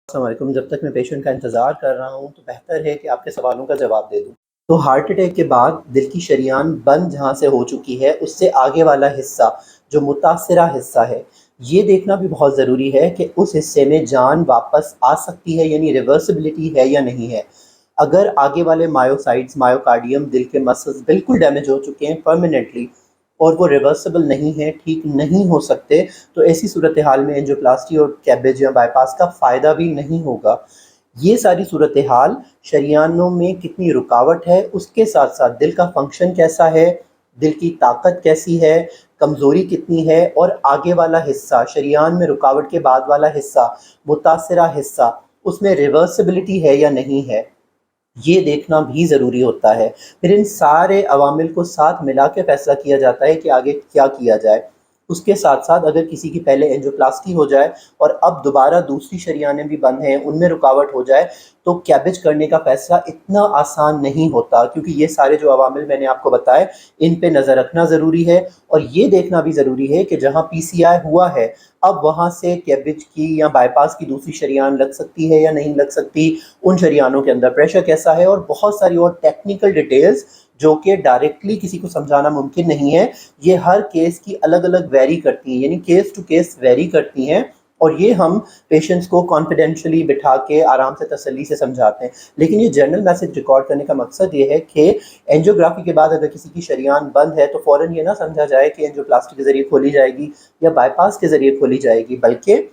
السلام علیکم۔ جب تک میں پیشنٹ کا انتظار کر رہا ہوں تو بہتر ہے کہ آپ کے سوالوں کا جواب دے دوں۔ تو ہارٹ اٹیک کے بعد دل کی شریان بند جہاں سے ہو چکی ہے اس سے آگے والا حصہ جو متاثرہ حصہ ہے، یہ دیکھنا بھی بہت ضروری ہے کہ اس حصے میں جان واپس آ سکتی ہے، یعنی ریورسبلٹی ہے یا نہیں ہے۔ اگر آگے والے مایوسائٹس، مایوکارڈیم، دل کے مسلز بالکل ڈیمیج ہو چکے ہیں پرماننٹلی اور وہ ریورسبل نہیں ہے، ٹھیک نہیں ہو سکتے، تو ایسی صورتحال میں انجیوپلاسٹی اور کیبج یا بائی پاس کا فائدہ بھی نہیں ہوگا۔ یہ ساری صورتحال شریانوں میں کتنی رکاوٹ ہے، اس کے ساتھ ساتھ دل کا فنکشن کیسا ہے، دل کی طاقت کیسی ہے، کمزوری کتنی ہے، اور آگے والا حصہ شریان میں رکاوٹ کے بعد والا حصہ متاثرہ حصہ، اس میں ریورسبلٹی ہے یا نہیں ہے، یہ دیکھنا بھی ضروری ہوتا ہے۔ پھر ان سارے عوامل کو ساتھ ملا کے فیصلہ کیا جاتا ہے کہ آگے کیا کیا جائے۔ اس کے ساتھ ساتھ اگر کسی کی پہلے اینجیوپلاسٹی ہو جائے اور اب دوبارہ دوسری شریانیں بھی بند ہیں، ان میں رکاوٹ ہو جائے، تو کیبج کرنے کا فیصلہ اتنا آسان نہیں ہوتا، کیونکہ یہ سارے جو عوامل میں نے آپ کو بتائے ان پہ نظر رکھنا ضروری ہے، اور یہ دیکھنا بھی ضروری ہے کہ جہاں پی سی آئی ہوا ہے اب وہاں سے کیبج کی یا بائی پاس کی دوسری شریان لگ سکتی ہے یا نہیں لگ سکتی، ان شریانوں کے اندر پریشر کیسا ہے، اور بہت ساری اور ٹیکنیکل ڈیٹیلز جو کہ ڈائریکٹلی کسی کو سمجھانا ممکن نہیں ہے۔ یہ ہر کیس کی الگ الگ ویری کرتی ہیں، یعنی کیس ٹو کیس ویری کرتی ہیں، اور یہ ہم پیشنٹس کو کانفیڈینشلی بٹھا کے آرام سے تسلی سے سمجھاتے ہیں۔ لیکن یہ جنرل میسج ریکارڈ کرنے کا مقصد یہ ہے کہ اینجیوگرافی کے بعد اگر کسی کی شریان بند ہے تو فوراً یہ نہ سمجھا جائے کہ اینجیوپلاسٹی کے ذریعے کھولی جائے گی یا بائی پاس کے ذریعے کھولی جائے گی، بلکہ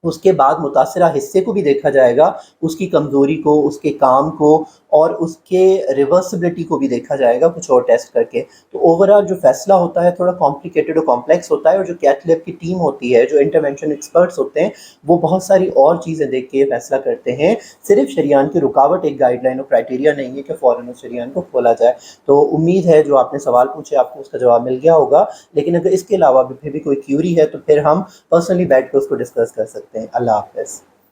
اس کے بعد متاثرہ حصے کو بھی دیکھا جائے گا، اس کی کمزوری کو، اس کے کام کو، اور اس کے ریورسبلٹی کو بھی دیکھا جائے گا کچھ اور ٹیسٹ کر کے۔ تو اوورآل جو فیصلہ ہوتا ہے تھوڑا کمپلیکیٹڈ اور کمپلیکس ہوتا ہے، اور جو کیتھ لیب کی ٹیم ہوتی ہے، جو انٹرونشن ایکسپرٹس ہوتے ہیں، وہ بہت ساری اور چیزیں دیکھ کے فیصلہ کرتے ہیں۔ صرف شریان کی رکاوٹ ایک گائیڈ لائن اور کرائٹیریا نہیں ہے کہ فوراً اس شریان کو کھولا جائے۔ تو امید ہے جو آپ نے سوال پوچھے آپ کو اس کا جواب مل گیا ہوگا، لیکن اگر اس کے علاوہ بھی پھر بھی کوئی کیوری ہے تو پھر ہم پرسنلی بیٹھ کے اس کو ڈسکس کر سکتے ہیں۔ اللہ حافظ۔